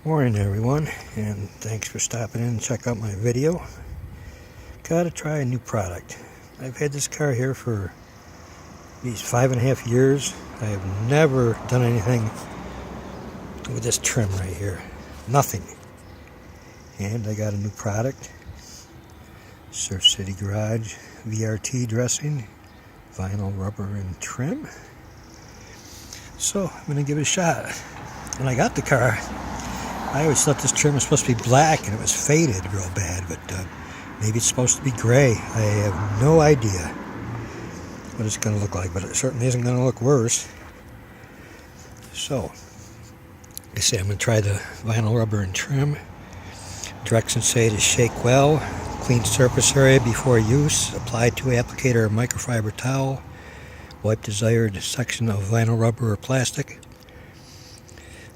Morning everyone, and thanks for stopping in and check out my video. Gotta try a new product. I've had this car here for these 5.5 years. I have never done anything with this trim right here. Nothing. And I got a new product. Surf City Garage VRT dressing. Vinyl, rubber, and trim. So I'm gonna give it a shot. When I got the car, I always thought this trim was supposed to be black and it was faded real bad, but maybe it's supposed to be gray. I have no idea what it's going to look like, but it certainly isn't going to look worse. So, like I say, I'm going to try the vinyl, rubber, and trim. Directions say to shake well, clean surface area before use, apply to applicator or microfiber towel, wipe desired section of vinyl, rubber, or plastic.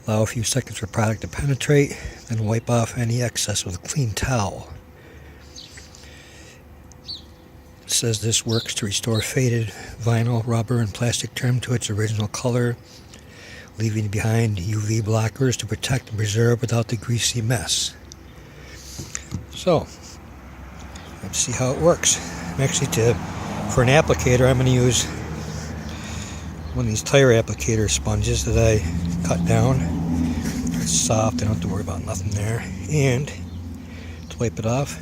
Allow a few seconds for product to penetrate, then wipe off any excess with a clean towel. It says this works to restore faded vinyl, rubber, and plastic trim to its original color, leaving behind UV blockers to protect and preserve without the greasy mess. So, let's see how it works. Actually, for an applicator, I'm going to use one of these tire applicator sponges that I cut down. It's soft, I don't have to worry about nothing there. And to wipe it off,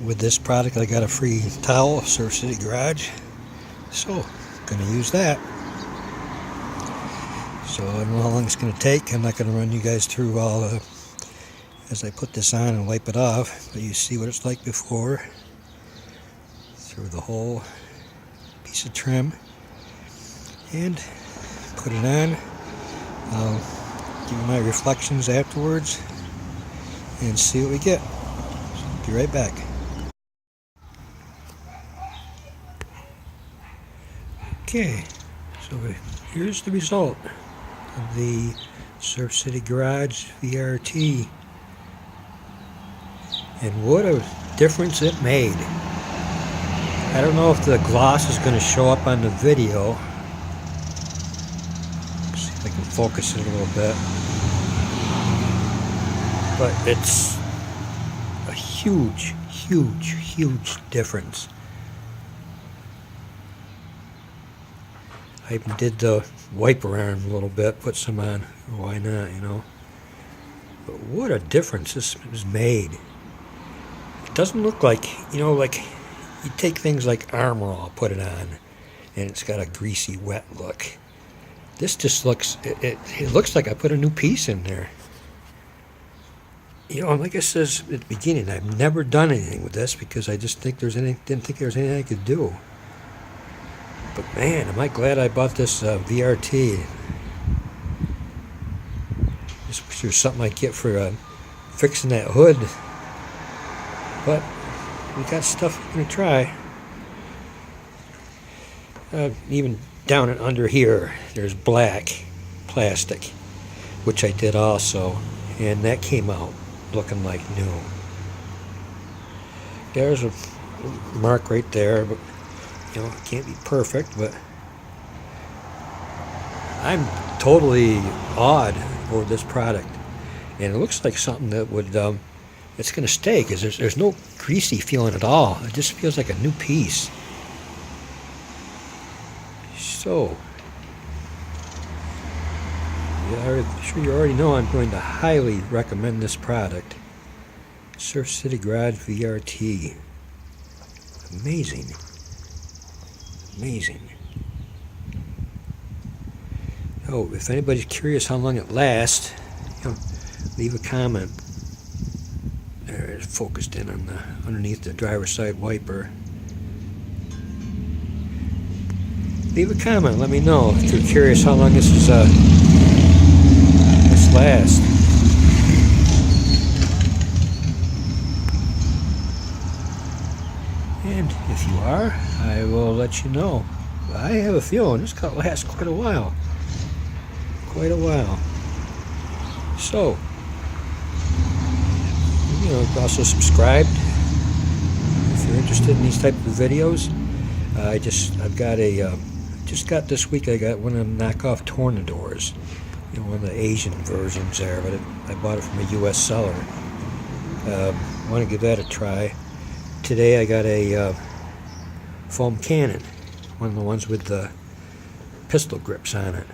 with this product I got a free towel, Surf City Garage. So, I'm going to use that. So I don't know how long it's going to take. I'm not going to run you guys through all as I put this on and wipe it off. But you see what it's like before. Through the whole piece of trim. And put it on. I'll give you my reflections afterwards and see what we get. So be right back. Okay, so here's the result of the Surf City Garage VRT. And what a difference it made. I don't know if the gloss is going to show up on the video. I can focus it a little bit, but it's a huge difference. I even did the wiper arm a little bit, put some on, why not, you know. But what a difference this was made. It doesn't look like, you know, like you take things like Armor All, put it on, and it's got a greasy, wet look. This just looks, it looks like I put a new piece in there. You know, like I says at the beginning, I've never done anything with this because I just didn't think there was anything I could do. But man, am I glad I bought this VRT. Just wish there's something I get for fixing that hood. But we got stuff we're going to try. Even down and under here, there's black plastic, which I did also, and that came out looking like new. There's a mark right there, but you know, it can't be perfect, but I'm totally awed over this product, and it looks like something that would it's going to stay, because there's no greasy feeling at all. It just feels like a new piece. So, yeah, I'm sure you already know I'm going to highly recommend this product. Surf City Garage VRT. Amazing. Amazing. Oh, if anybody's curious how long it lasts, you know, leave a comment. There, it's focused in on the underneath the driver's side wiper. Leave a comment, let me know if you're curious how long this is this lasts. And if you are, I will let you know. I have a feeling this could last quite a while. Quite a while. So, you know, also subscribe if you're interested in these type of videos. I've got a just got this week, I got one of them knockoff tornadors. one of the Asian versions there, but I bought it from a U.S. seller. I want to give that a try. Today I got a foam cannon, one of the ones with the pistol grips on it.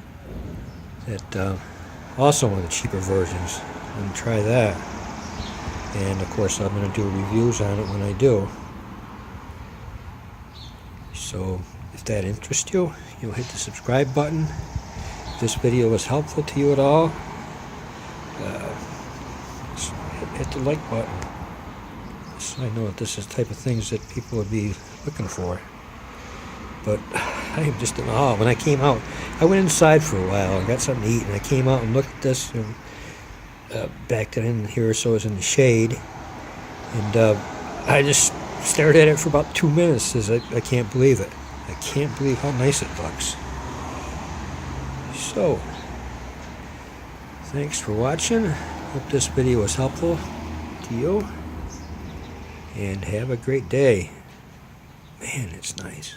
That also one of the cheaper versions. I'm going to try that. And of course I'm going to do reviews on it when I do. So if that interests you, hit the subscribe button. If this video was helpful to you at all, hit the like button. So I know that this is the type of things that people would be looking for. But I am just in awe. When I came out, I went inside for a while and got something to eat, and I came out and looked at this and backed it in here so it was in the shade. And I just stared at it for about 2 minutes. I can't believe it. I can't believe how nice it looks. So, thanks for watching. Hope this video was helpful to you. And have a great day. Man, it's nice.